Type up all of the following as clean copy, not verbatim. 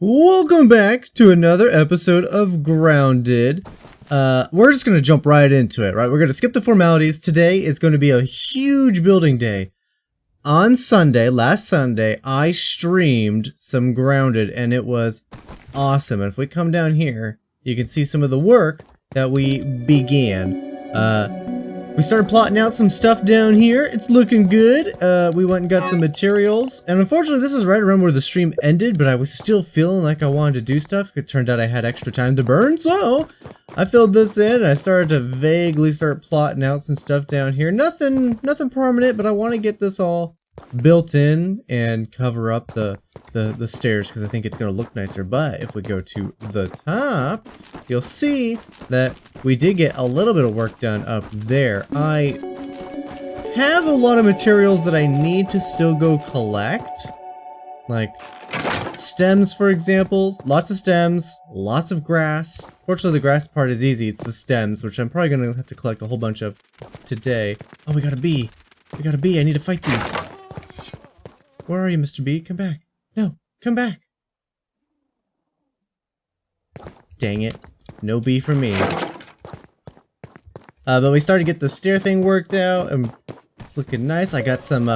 Welcome back to another episode of Grounded. We're just gonna jump right into it, right? We're gonna skip the formalities. Today is going to be a huge building day. On Sunday, last Sunday, I streamed some Grounded and it was awesome. And if we come down here, you can see some of the work that we began. We started plotting out some stuff down here. It's looking good. We went and got some materials. And unfortunately, this is right around where the stream ended, but I was still feeling like I wanted to do stuff. It turned out I had extra time to burn, so I filled this in and I started to vaguely start plotting out some stuff down here. Nothing permanent, but I want to get this all built in and cover up the stairs because I think it's going to look nicer. But if we go to the top, you'll see that we did get a little bit of work done up there. I have a lot of materials that I need to still go collect, like stems, for example. Lots of stems, lots of grass. Fortunately, the grass part is easy. It's the stems, which I'm probably going to have to collect a whole bunch of today. Oh, we got a bee. We got a bee. I need to fight these. Where are you, Mr. Bee? Come back. No, come back. Dang it. No bee for me. But we started to get the stair thing worked out, and it's looking nice. I got some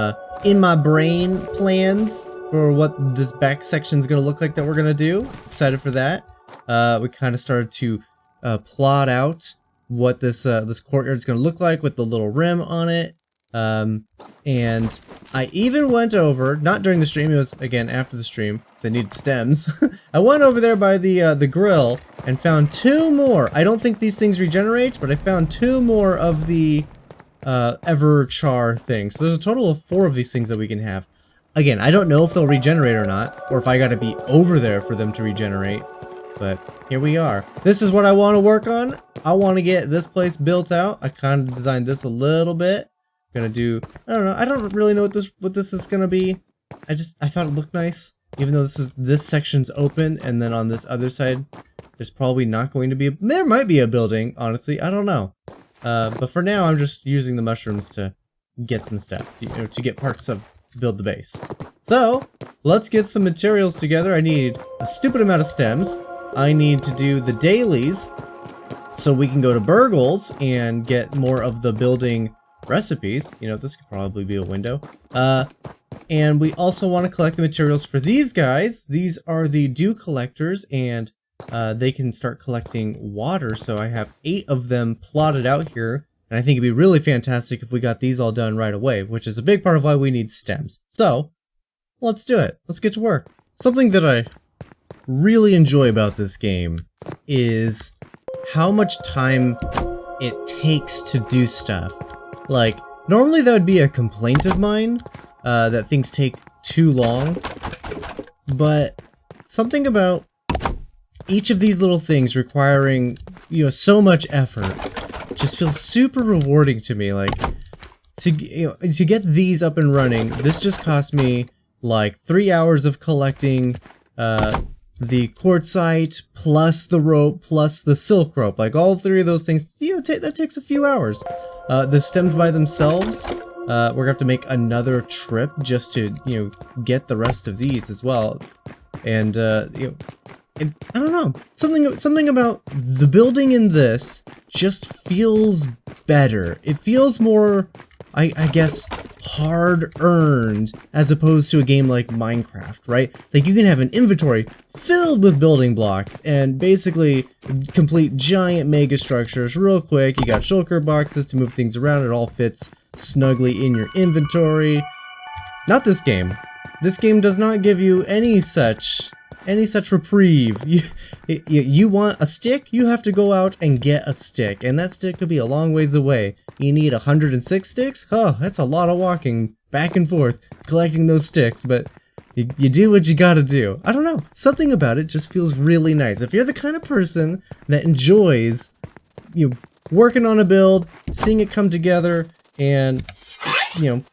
in my brain plans for what this back section is going to look like that we're going to do. Excited for that. We kind of started to plot out what this courtyard is going to look like with the little rim on it. And I even went over, not during the stream, it was again after the stream, because I needed stems. I went over there by the grill and found two more. I don't think these things regenerate, but I found two more of the Everchar things. So there's a total of 4 of these things that we can have. Again, I don't know if they'll regenerate or not, or if I gotta be over there for them to regenerate. But here we are. This is what I want to work on. I want to get this place built out. I kind of designed this a little bit. Gonna do, I don't know, I don't really know what this is gonna be. I thought it looked nice, even though this section's open, and then on this other side there's probably not going to be there might be a building, honestly, I don't know. But for now I'm just using the mushrooms to get some stuff, you know, to get parts of to build the base. So let's get some materials together. I need a stupid amount of stems. I need to do the dailies so we can go to Burgles and get more of the building recipes. You know, this could probably be a window. And we also want to collect the materials for these guys. These are the dew collectors, and they can start collecting water. So I have 8 of them plotted out here, and I think it'd be really fantastic if we got these all done right away, which is a big part of why we need stems. So let's do it. Let's get to work. Something that I really enjoy about this game is how much time it takes to do stuff. Like, normally that would be a complaint of mine, that things take too long, but something about each of these little things requiring, you know, so much effort just feels super rewarding to me. Like, to get these up and running, this just cost me like 3 hours of collecting, the quartzite, plus the rope, plus the silk rope. Like, all 3 of those things, you know, that takes a few hours. The stems by themselves, we're gonna have to make another trip just to, you know, get the rest of these as well. And, you know, I don't know, something about the building in this just feels better. It feels more, I guess, hard-earned as opposed to a game like Minecraft, right? Like, you can have an inventory filled with building blocks and basically complete giant mega structures real quick. You got shulker boxes to move things around. It all fits snugly in your inventory. Not this game. This game does not give you any such reprieve. You want a stick? You have to go out and get a stick, and that stick could be a long ways away. You need 106 sticks? Oh, that's a lot of walking back and forth, collecting those sticks, but you do what you gotta do. I don't know, something about it just feels really nice. If you're the kind of person that enjoys, you know, working on a build, seeing it come together, and, you know,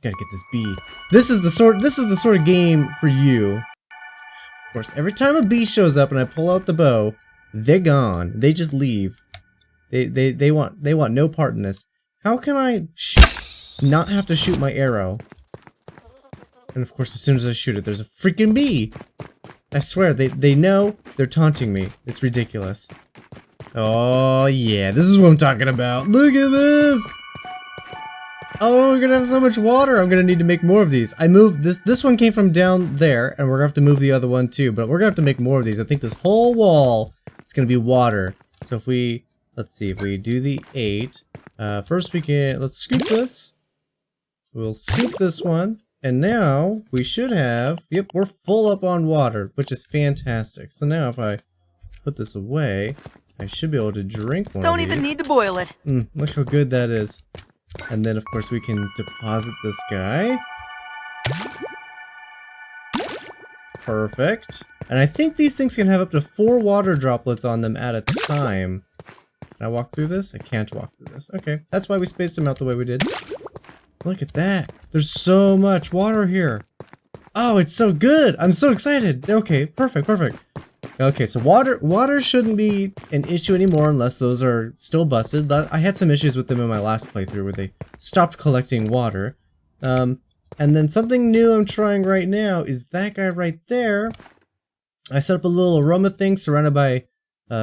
gotta get this bee. This is the sort of game for you. Of course, every time a bee shows up and I pull out the bow, they're gone. They just leave. They want no part in this. How can I not have to shoot my arrow? And of course, as soon as I shoot it, there's a freaking bee. I swear, they know they're taunting me. It's ridiculous. Oh, yeah, this is what I'm talking about. Look at this! Oh, we're gonna have so much water. I'm gonna need to make more of these. I moved this one came from down there, and we're gonna have to move the other one too, but we're gonna have to make more of these. I think this whole wall is gonna be water. So if we, let's see, if we do the 8, first let's scoop this. We'll scoop this one, and now we should have, yep, we're full up on water, which is fantastic. So now if I put this away, I should be able to drink one Don't of these. even need to boil it. Look how good that is. And then, of course, we can deposit this guy. Perfect. And I think these things can have up to 4 water droplets on them at a time. Can I walk through this? I can't walk through this. Okay, that's why we spaced them out the way we did. Look at that. There's so much water here. Oh, it's so good. I'm so excited. Okay, perfect, perfect. Okay, so water shouldn't be an issue anymore unless those are still busted. I had some issues with them in my last playthrough where they stopped collecting water. And then something new I'm trying right now is that guy right there. I set up a little aroma thing surrounded by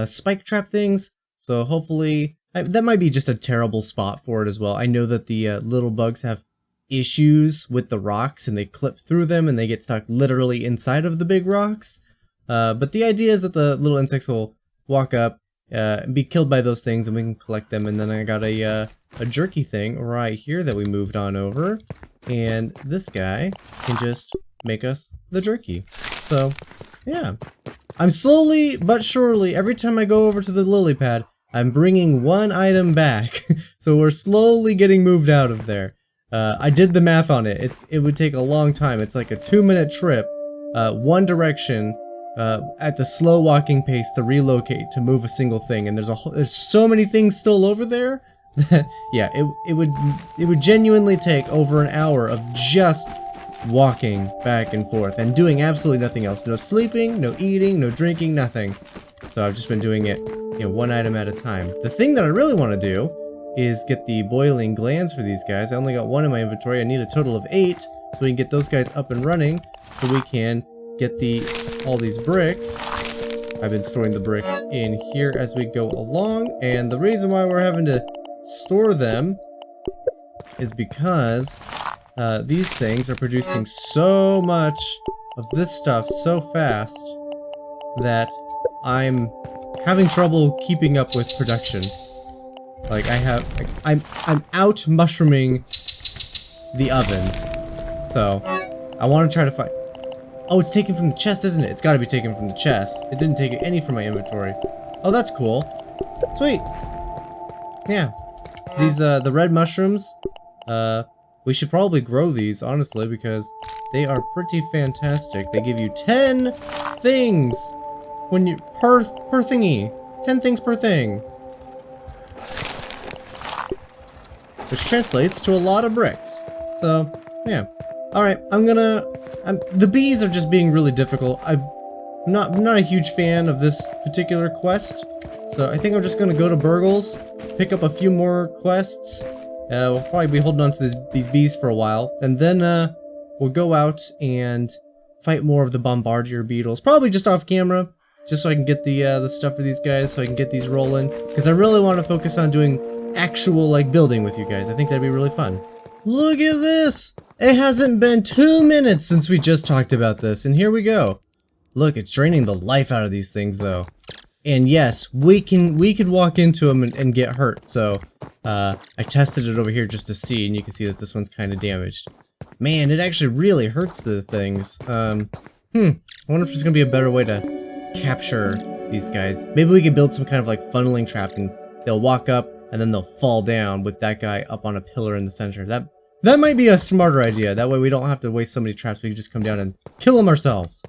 spike trap things. So hopefully, that might be just a terrible spot for it as well. I know that the little bugs have issues with the rocks and they clip through them and they get stuck literally inside of the big rocks. But the idea is that the little insects will walk up, and be killed by those things, and we can collect them. And then I got a jerky thing right here that we moved on over, and this guy can just make us the jerky. So, yeah. I'm slowly but surely, every time I go over to the lily pad, I'm bringing one item back. So we're slowly getting moved out of there. I did the math on it. It would take a long time. It's like a 2-minute trip, one direction. At the slow walking pace to relocate to move a single thing, and there's so many things still over there that yeah, it would genuinely take over an hour of just walking back and forth and doing absolutely nothing else. No sleeping, no eating, no drinking, nothing. So I've just been doing it, you know, one item at a time. The thing that I really want to do is get the boiling glands for these guys. I only got 1 in my inventory. I need a total of 8 so we can get those guys up and running so we can get all these bricks. I've been storing the bricks in here as we go along, and the reason why we're having to store them is because these things are producing so much of this stuff so fast that I'm having trouble keeping up with production. Like I'm out mushrooming the ovens. So I want to try to find. Oh, it's taken from the chest, isn't it? It's got to be taken from the chest. It didn't take any from my inventory. Oh, that's cool. Sweet. Yeah. These, the red mushrooms, we should probably grow these, honestly, because they are pretty fantastic. They give you 10 things when you, per thingy. 10 things per thing. Which translates to a lot of bricks. So, yeah. Alright, the bees are just being really difficult. I'm not a huge fan of this particular quest, so I think I'm just gonna go to Burgles, pick up a few more quests. We'll probably be holding on to these bees for a while, and then we'll go out and fight more of the bombardier beetles. Probably just off camera, just so I can get the stuff for these guys, so I can get these rolling. Because I really want to focus on doing actual like building with you guys. I think that'd be really fun. Look at this! It hasn't been 2 minutes since we just talked about this, and here we go. Look, it's draining the life out of these things, though. And yes, we could walk into them and get hurt, so I tested it over here just to see, and you can see that this one's kind of damaged. Man, it actually really hurts the things. I wonder if there's gonna be a better way to capture these guys. Maybe we could build some kind of like funneling trap, and they'll walk up, and then they'll fall down with that guy up on a pillar in the center. That might be a smarter idea. That way we don't have to waste so many traps. We can just come down and kill them ourselves.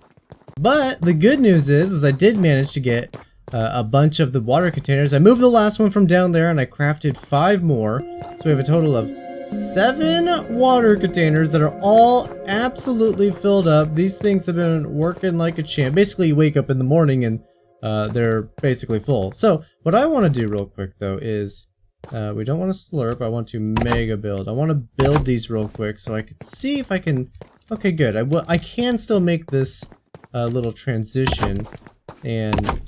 But the good news is I did manage to get a bunch of the water containers. I moved the last one from down there and I crafted 5 more. So we have a total of 7 water containers that are all absolutely filled up. These things have been working like a champ. Basically, you wake up in the morning and they're basically full. So what I want to do real quick though is we don't want to slurp. I want to mega build. I want to build these real quick so I can see if I can. Okay, good. I can still make this little transition and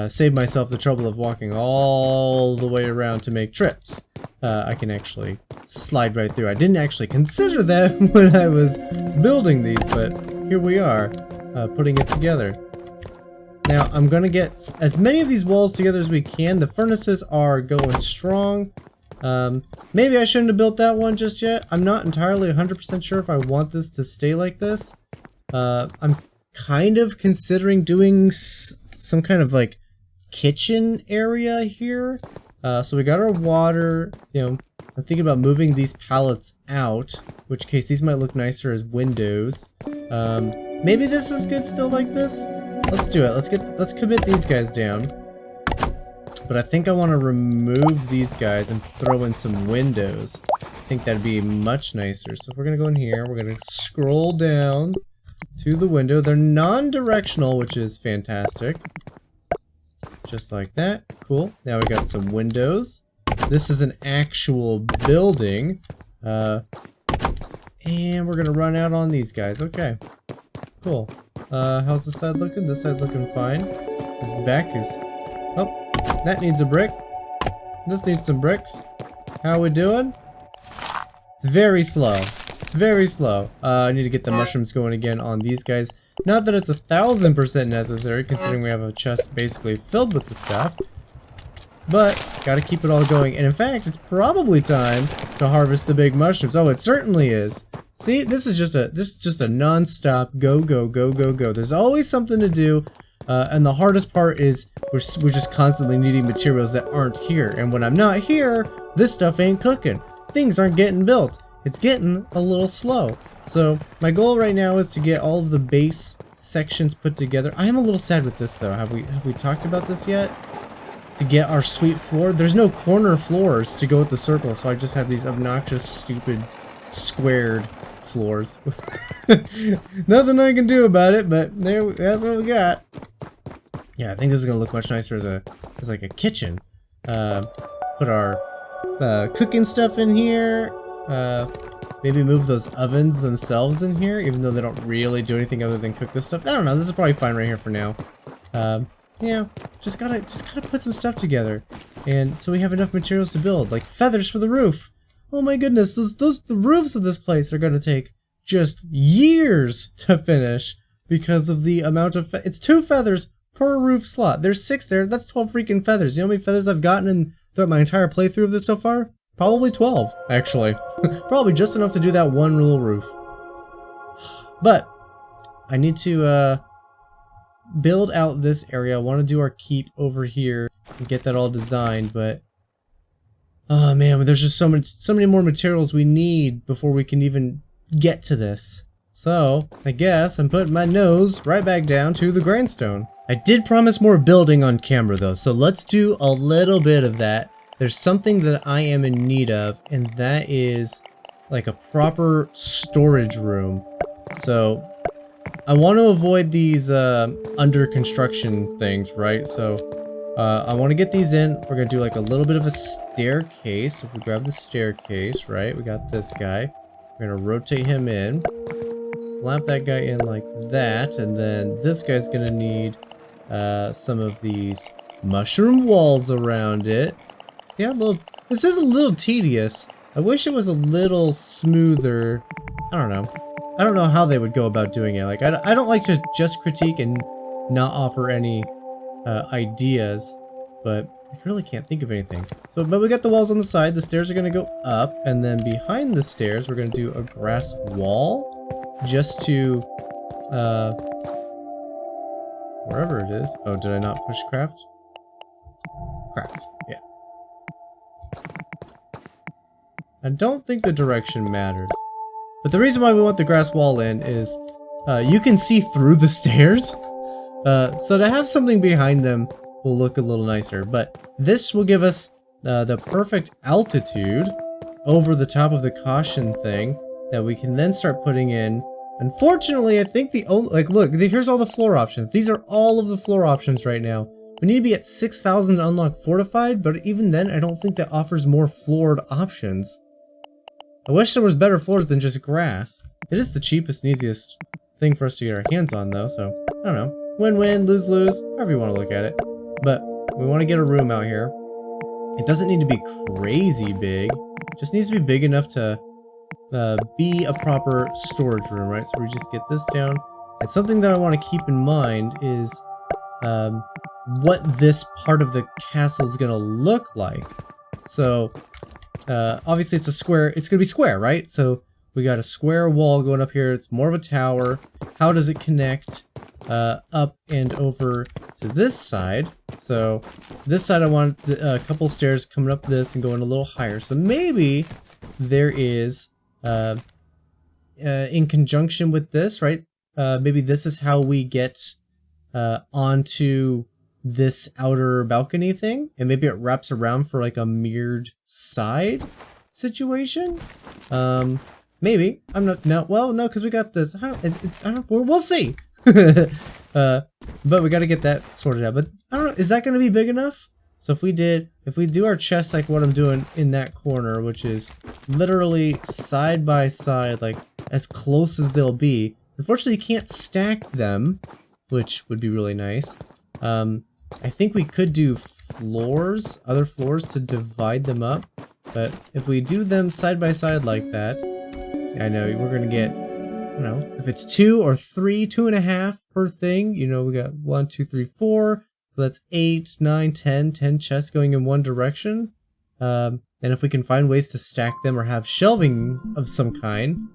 save myself the trouble of walking all the way around to make trips. I can actually slide right through. I didn't actually consider that when I was building these, but here we are, putting it together. Now, I'm gonna get as many of these walls together as we can. The furnaces are going strong. Maybe I shouldn't have built that one just yet. I'm not entirely 100% sure if I want this to stay like this. I'm kind of considering doing some kind of like kitchen area here. So we got our water, you know, I'm thinking about moving these pallets out, which case these might look nicer as windows. Maybe this is good still like this. Let's do it. Let's commit these guys down. But I think I want to remove these guys and throw in some windows. I think that'd be much nicer. So if we're gonna go in here, we're gonna scroll down to the window. They're non-directional, which is fantastic. Just like that. Cool. Now we got some windows. This is an actual building. And we're gonna run out on these guys. Okay. Cool. How's this side looking? This side's looking fine. This back is... Oh, that needs a brick. This needs some bricks. How are we doing? It's very slow. It's very slow. I need to get the mushrooms going again on these guys. Not that it's 1000% necessary, considering we have a chest basically filled with the stuff. But, gotta keep it all going. And in fact, it's probably time to harvest the big mushrooms. Oh, it certainly is. See, this is just a non-stop go, go, go, go, go. There's always something to do. And the hardest part is we're just constantly needing materials that aren't here. And when I'm not here, this stuff ain't cooking. Things aren't getting built. It's getting a little slow. So my goal right now is to get all of the base sections put together. I am a little sad with this though. Have we talked about this yet? To get our sweet floor. There's no corner floors to go with the circle, so I just have these obnoxious, stupid, squared floors. Nothing I can do about it, but that's what we got. Yeah, I think this is gonna look much nicer as like a kitchen. Put our cooking stuff in here. Maybe move those ovens themselves in here, even though they don't really do anything other than cook this stuff. I don't know. This is probably fine right here for now. Yeah, just gotta put some stuff together, and so we have enough materials to build, like feathers for the roof. Oh my goodness, the roofs of this place are gonna take just years to finish because of the amount of it's 2 feathers per roof slot. There's 6 there. That's 12 freaking feathers. You know how many feathers I've gotten throughout my entire playthrough of this so far? Probably 12, actually. Probably just enough to do that one little roof. But I need to build out this area. I want to do our keep over here and get that all designed, but oh man, there's just so many more materials we need before we can even get to this. So I guess I'm putting my nose right back down to the grindstone. I did promise more building on camera though, so let's do a little bit of that. There's something that I am in need of, and that is like a proper storage room. So I want to avoid these under construction things, right? So I want to get these in. We're going to do like a little bit of a staircase. So if we grab the staircase, right? We got this guy. We're going to rotate him in. Slap that guy in like that. And then this guy's going to need some of these mushroom walls around it. See how little... This is a little tedious. I wish it was a little smoother. I don't know. I don't know how they would go about doing it. Like, I don't like to just critique and not offer any ideas, but I really can't think of anything. So, but we got the walls on the side. The stairs are going to go up, and then behind the stairs, we're going to do a grass wall just to, wherever it is. Oh, did I not push craft? Craft, yeah. I don't think the direction matters. But the reason why we want the grass wall in is you can see through the stairs. So to have something behind them will look a little nicer. But this will give us the perfect altitude over the top of the caution thing that we can then start putting in. Unfortunately, I think the only... Like, look, here's all the floor options. These are all of the floor options right now. We need to be at 6,000 to unlock fortified, but even then, I don't think that offers more floored options. I wish there was better floors than just grass. It is the cheapest and easiest thing for us to get our hands on though, so I don't know. Win-win, lose-lose, however you want to look at it. But we want to get a room out here. It doesn't need to be crazy big. It just needs to be big enough to be a proper storage room, right? So we just get this down. And something that I want to keep in mind is what this part of the castle is going to look like. So obviously it's a square. It's going to be square, right? So we got a square wall going up here. It's more of a tower. How does it connect up and over to this side? So this side I want a couple stairs coming up this and going a little higher. So maybe there is, in conjunction with this, right? Maybe this is how we get onto this outer balcony thing, and maybe it wraps around for like a mirrored side situation. Maybe I'm not no. Well, no, because we got this. I don't. We'll see. But we got to get that sorted out. But I don't know. Is that going to be big enough? So if we do our chest like what I'm doing in that corner, which is literally side by side, like as close as they'll be. Unfortunately, you can't stack them, which would be really nice. I think we could do floors, other floors to divide them up. But if we do them side by side like that, I know we're going to get, I don't know, if it's 2 or 3, 2.5 per thing, you know, we got 1, 2, 3, 4. So that's 8, 9, 10 chests going in one direction. And if we can find ways to stack them or have shelving of some kind,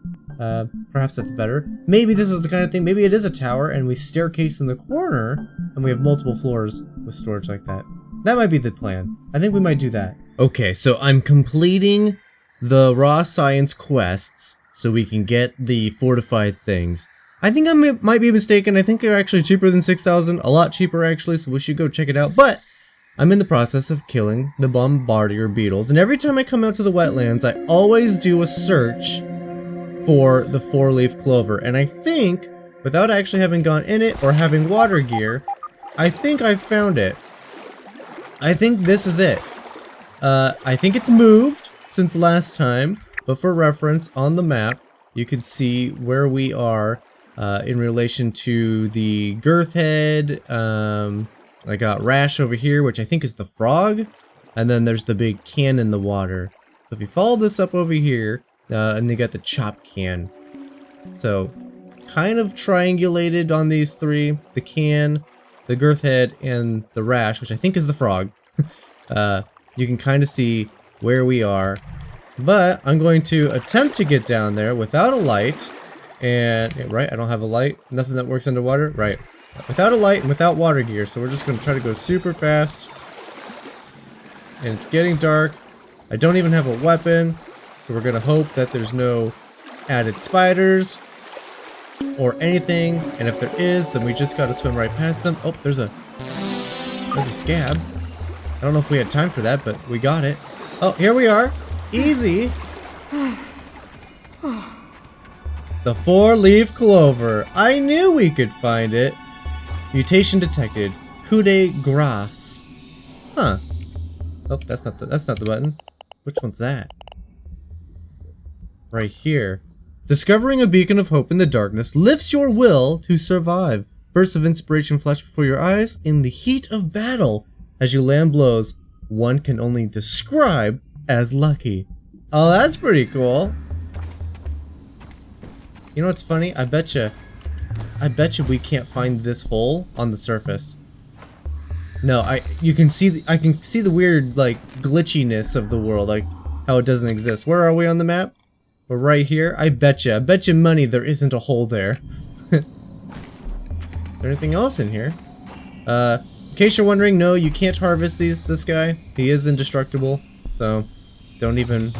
perhaps that's better. Maybe this is the kind of thing, maybe it is a tower and we staircase in the corner and we have multiple floors with storage like that. That might be the plan. I think we might do that. Okay, so I'm completing the raw science quests so we can get the fortified things. I think I might be mistaken. I think they're actually cheaper than 6,000, a lot cheaper actually, so we should go check it out. But I'm in the process of killing the bombardier beetles, and every time I come out to the wetlands, I always do a search for the 4-leaf clover. And I think, without actually having gone in it or having water gear, I think I found it. I think this is it. I think it's moved since last time, but for reference, on the map, you can see where we are in relation to the girth head. I got Rash over here, which I think is the frog, and then there's the big can in the water. So if you follow this up over here, and they got the chop can. So kind of triangulated on these three, the can, the girth head, and the Rash, which I think is the frog. You can kind of see where we are, but I'm going to attempt to get down there without a light. And right, I don't have a light, nothing that works underwater, right? Without a light and without water gear, so we're just going to try to go super fast. And it's getting dark. I don't even have a weapon, so we're going to hope that there's no added spiders or anything. And if there is, then we just got to swim right past them. Oh, there's a scab. I don't know if we had time for that, but we got it. Oh, here we are. Easy. The 4-leaf clover. I knew we could find it. Mutation detected. Coup de grace. Huh. Oh, that's not the button. Which one's that? Right here. Discovering a beacon of hope in the darkness lifts your will to survive. Bursts of inspiration flash before your eyes in the heat of battle. As you land blows one can only describe as lucky. Oh, that's pretty cool. You know what's funny? I bet you we can't find this hole on the surface. No, I can see the weird like glitchiness of the world, like how it doesn't exist. Where are we on the map? We're right here. I bet you money there isn't a hole there. Is there anything else in here? In case you're wondering, no, you can't harvest this guy. He is indestructible, so don't even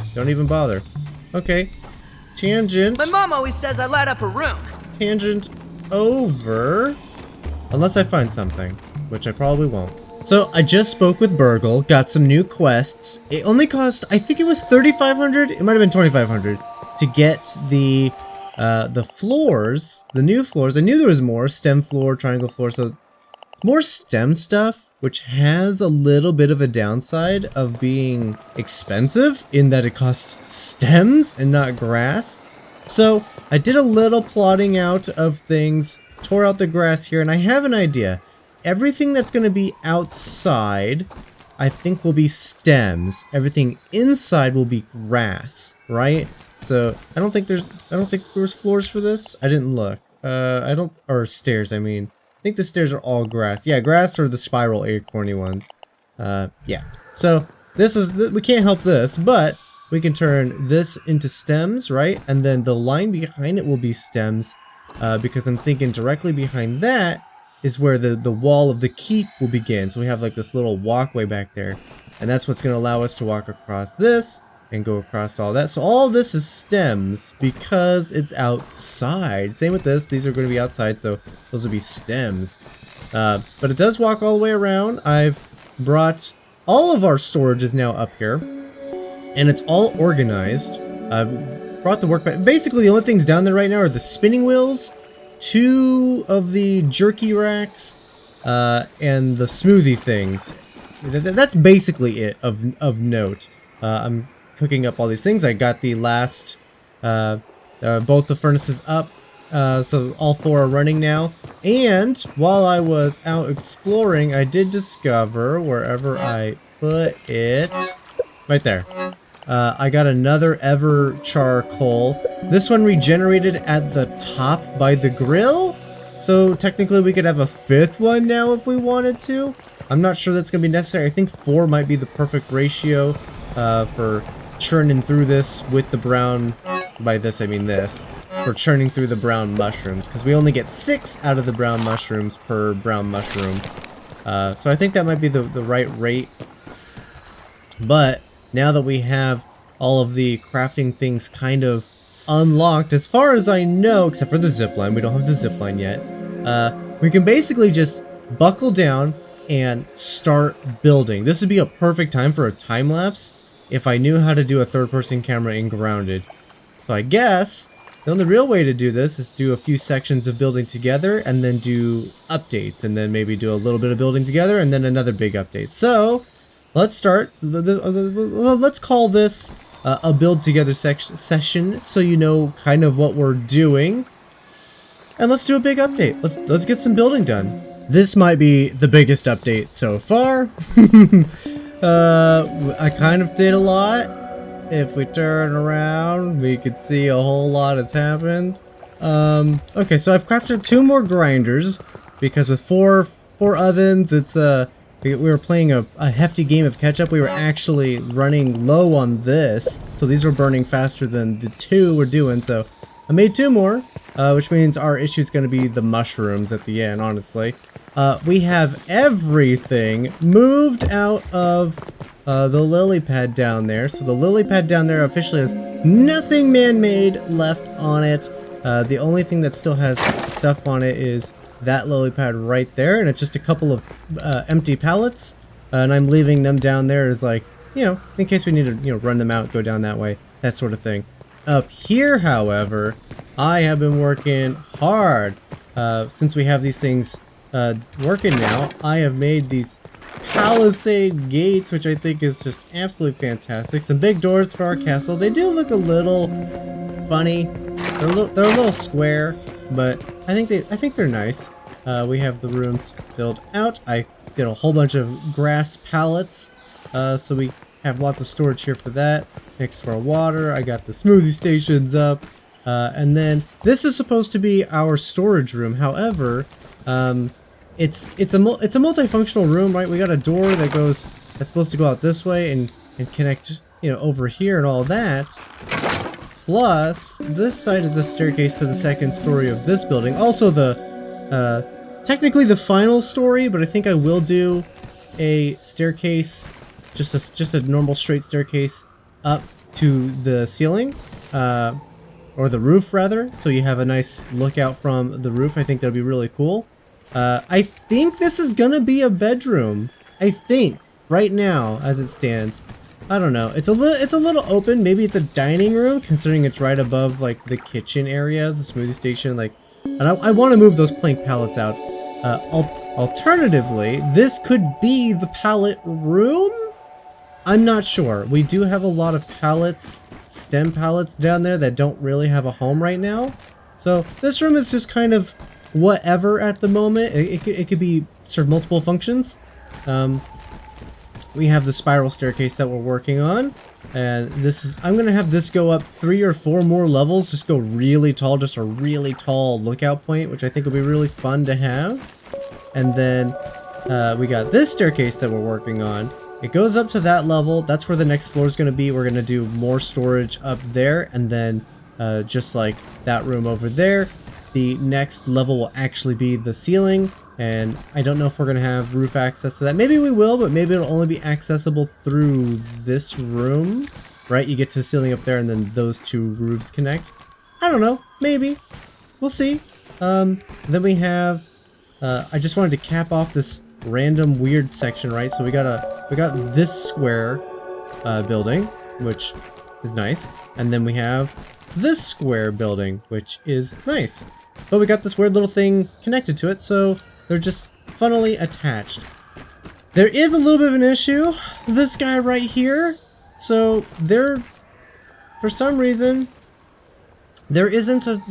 bother. Okay. Tangent. My mom always says I light up a room. Tangent over. Unless I find something, which I probably won't. So I just spoke with Burgle, got some new quests. It only cost, I think it was 3,500. It might have been 2,500 to get the floors, the new floors. I knew there was more stem floor, triangle floor, so it's more stem stuff, which has a little bit of a downside of being expensive in that it costs stems and not grass. So I did a little plotting out of things, tore out the grass here, and I have an idea. Everything that's going to be outside, I think, will be stems. Everything inside will be grass, right? So I don't think there's floors for this. I didn't look. Or stairs, I mean. I think the stairs are all grass. Yeah, grass or the spiral acorny ones. Yeah. So we can't help this, but we can turn this into stems, right? And then the line behind it will be stems, because I'm thinking directly behind that is where the wall of the keep will begin. So we have like this little walkway back there, and that's what's going to allow us to walk across this and go across all that. So all this is stems because it's outside. Same with this. These are going to be outside, so those will be stems. But it does walk all the way around. I've brought all of our storage is now up here, and it's all organized. I've brought the workbench. Basically, the only things down there right now are the spinning wheels, 2 of the jerky racks, and the smoothie things. That's basically it of note. I'm cooking up all these things. I got the last, both the furnaces up, so all 4 are running now. And while I was out exploring, I did discover, wherever I put it, right there, I got another ever charcoal. This one regenerated at the top by the grill, so technically we could have a 5th one now if we wanted to. I'm not sure that's going to be necessary. I think 4 might be the perfect ratio for churning through this with the brown, by this I mean this, for churning through the brown mushrooms, because we only get 6 out of the brown mushrooms per brown mushroom. So I think that might be the right rate. But now that we have all of the crafting things kind of unlocked, as far as I know, except for the zipline, we don't have the zipline yet, we can basically just buckle down and start building. This would be a perfect time for a time lapse if I knew how to do a third-person camera in Grounded. So I guess the only real way to do this is do a few sections of building together and then do updates, and then maybe do a little bit of building together and then another big update. So let's start. Let's call this a build together session, so you know kind of what we're doing. And let's do a big update. Let's get some building done. This might be the biggest update so far. I kind of did a lot. If we turn around, we could see a whole lot has happened. Okay, so I've crafted 2 more grinders, because with four ovens, it's we were playing a hefty game of catch up. We were actually running low on this, so these were burning faster than the 2 we're doing. So I made 2 more, which means our issue is going to be the mushrooms at the end, honestly. We have everything moved out of the lily pad down there. So the lily pad down there officially has nothing man-made left on it. The only thing that still has stuff on it is that lily pad right there, and it's just a couple of empty pallets, and I'm leaving them down there as, like, you know, in case we need to, you know, run them out, go down that way, that sort of thing. Up here, however, I have been working hard. Since we have these things working now, I have made these Palisade Gates, which I think is just absolutely fantastic. Some big doors for our castle. They do look a little funny. They're a little square, but I think they're nice. We have the rooms filled out. I did a whole bunch of grass pallets, so we have lots of storage here for that. Next to our water, I got the smoothie stations up, and then this is supposed to be our storage room. However, it's a multifunctional room, right? We got a door that's supposed to go out this way and connect, you know, over here and all that. Plus, this side is a staircase to the 2nd story of this building. Also technically the final story, but I think I will do a staircase, just a normal straight staircase up to the ceiling, or the roof rather, so you have a nice lookout from the roof. I think that'd be really cool. I think this is gonna be a bedroom. I think right now, as it stands. I don't know. It's a little open. Maybe it's a dining room, considering it's right above like the kitchen area, the smoothie station. Like, and I want to move those plank pallets out. Alternatively, this could be the pallet room. I'm not sure. We do have a lot of pallets stem pallets down there that don't really have a home right now. So this room is just kind of whatever at the moment. It could be serve multiple functions. We have the spiral staircase that we're working on, and I'm gonna have this go up 3 or 4 more levels, just go really tall, just a really tall lookout point, which I think will be really fun to have. And then we got this staircase that we're working on. It goes up to that level. That's where the next floor is gonna be. We're gonna do more storage up there, and then just like that room over there, the next level will actually be the ceiling. And I don't know if we're going to have roof access to that. Maybe we will, but maybe it'll only be accessible through this room, right? You get to the ceiling up there and then those 2 roofs connect. I don't know. Maybe. We'll see. Then we have, I just wanted to cap off this random weird section, right? So we got this square building, which is nice. And then we have this square building, which is nice. But we got this weird little thing connected to it, so they're just funnily attached. There is a little bit of an issue. This guy right here. So there, for some reason, there isn't a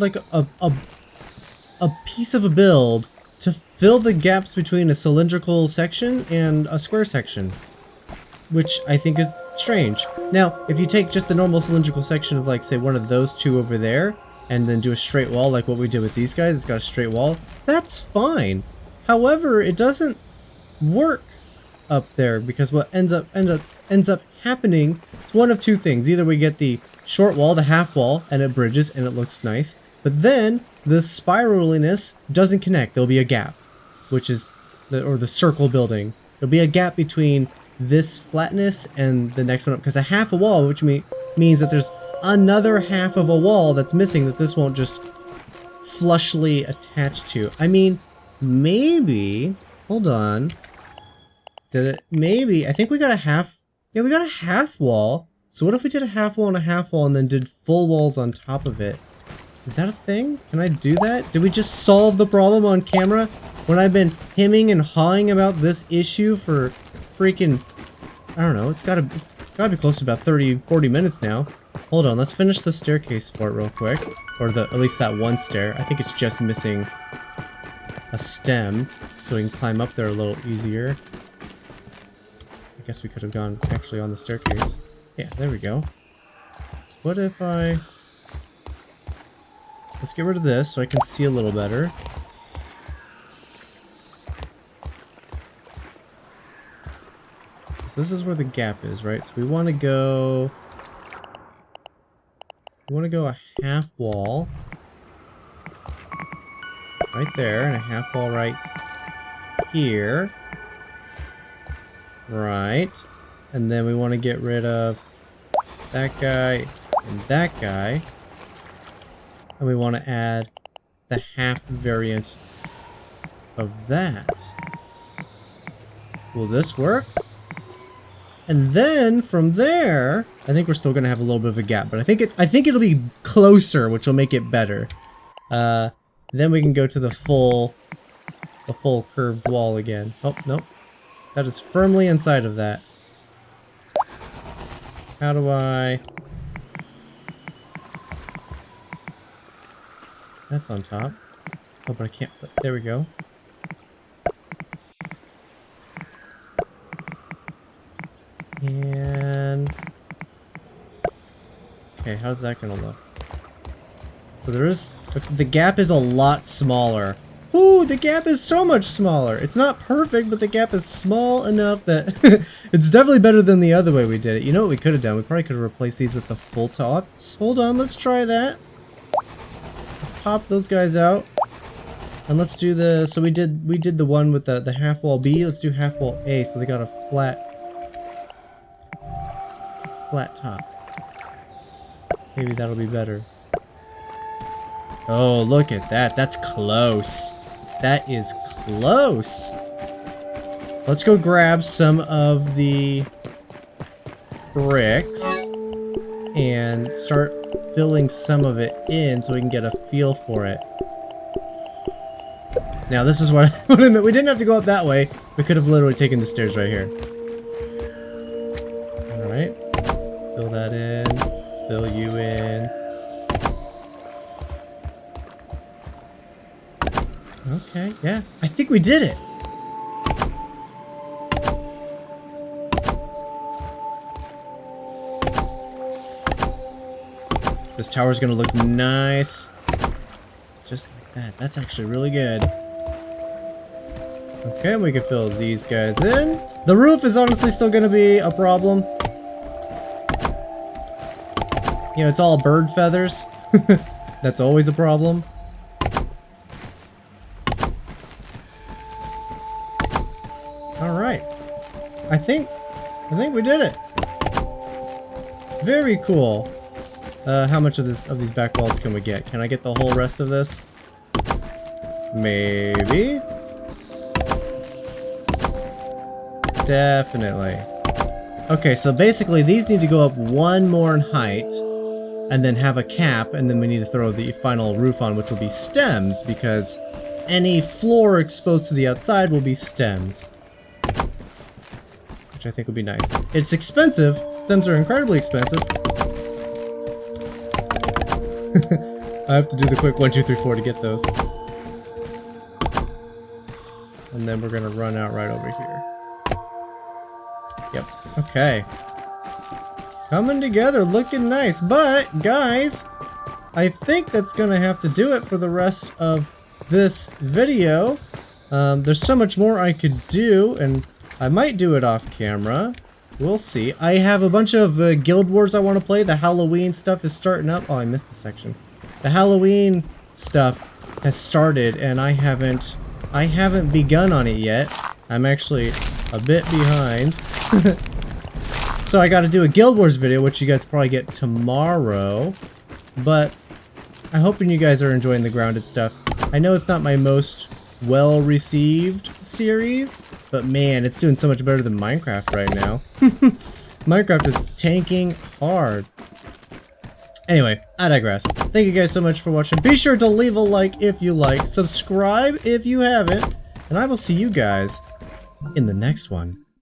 piece of a build to fill the gaps between a cylindrical section and a square section, which I think is strange. Now, if you take just the normal cylindrical section of, like, say, one of those 2 over there, and then do a straight wall like what we did with these guys, it's got a straight wall, that's fine. However, it doesn't work up there, because what ends up happening is one of 2 things. Either we get the short wall, the half wall, and it bridges and it looks nice, but then the spiraliness doesn't connect. There'll be a gap, which is the circle building. There'll be a gap between this flatness and the next one up, because a half a wall, which means that there's another half of a wall that's missing that this won't just flushly attach to. I mean, maybe, hold on. Did it? Maybe, I think we got a half, yeah, we got a half wall. So what if we did a half wall and a half wall and then did full walls on top of it? Is that a thing? Can I do that? Did we just solve the problem on camera when I've been hemming and hawing about this issue for freaking, I don't know, it's gotta be close to about 30-40 minutes now. Hold on, let's finish the staircase for it real quick. Or at least that one stair. I think it's just missing a stem, so we can climb up there a little easier. I guess we could have gone actually on the staircase. Yeah, there we go. So what if let's get rid of this so I can see a little better. So this is where the gap is, right? So we want to go a half wall right there, and a half wall right here. Right. And then we want to get rid of that guy and that guy. And we want to add the half variant of that. Will this work? And then from there, I think we're still gonna have a little bit of a gap, but I think it'll be closer, which will make it better. Then we can go to the full curved wall again. Oh, nope. That is firmly inside of that. How do I... That's on top. Oh, but I can't... There we go. And... Okay, how's that gonna look? So there is... The gap is a lot smaller. Ooh, the gap is so much smaller. It's not perfect, but the gap is small enough that it's definitely better than the other way we did it. You know what we could have done? We probably could have replaced these with the full tops. Hold on, let's try that. Let's pop those guys out. And let's do the... So we did the one with the half wall B. Let's do half wall A, so they got a flat top. Maybe that'll be better. Oh, look at that. That's close. That is close. Let's go grab some of the bricks and start filling some of it in so we can get a feel for it. Now, this is what I meant. We didn't have to go up that way. We could have literally taken the stairs right here. Alright. Fill that in. Fill you in. Okay, yeah. I think we did it. This tower's gonna look nice. Just like that. That's actually really good. Okay, we can fill these guys in. The roof is honestly still gonna be a problem. You know, it's all bird feathers. That's always a problem. Alright. I think we did it. Very cool. How much of these back walls can we get? Can I get the whole rest of this? Maybe. Definitely. Okay, so basically these need to go up one more in height and then have a cap, and then we need to throw the final roof on, which will be stems, because any floor exposed to the outside will be stems. Which I think would be nice. It's expensive. Stems are incredibly expensive. I have to do the quick 1, 2, 3, 4 to get those. And then we're gonna run out right over here. Yep. Okay. Coming together, looking nice. But, guys, I think that's gonna have to do it for the rest of this video. There's so much more I could do, and I might do it off camera. We'll see. I have a bunch of Guild Wars I want to play. The Halloween stuff is starting up. Oh, I missed a section. The Halloween stuff has started, and I haven't begun on it yet. I'm actually a bit behind. So I got to do a Guild Wars video, which you guys probably get tomorrow. But I'm hoping you guys are enjoying the grounded stuff. I know it's not my most well-received series, but man, it's doing so much better than Minecraft right now. Minecraft is tanking hard. Anyway, I digress. Thank you guys so much for watching. Be sure to leave a like if you like, subscribe if you haven't, and I will see you guys in the next one.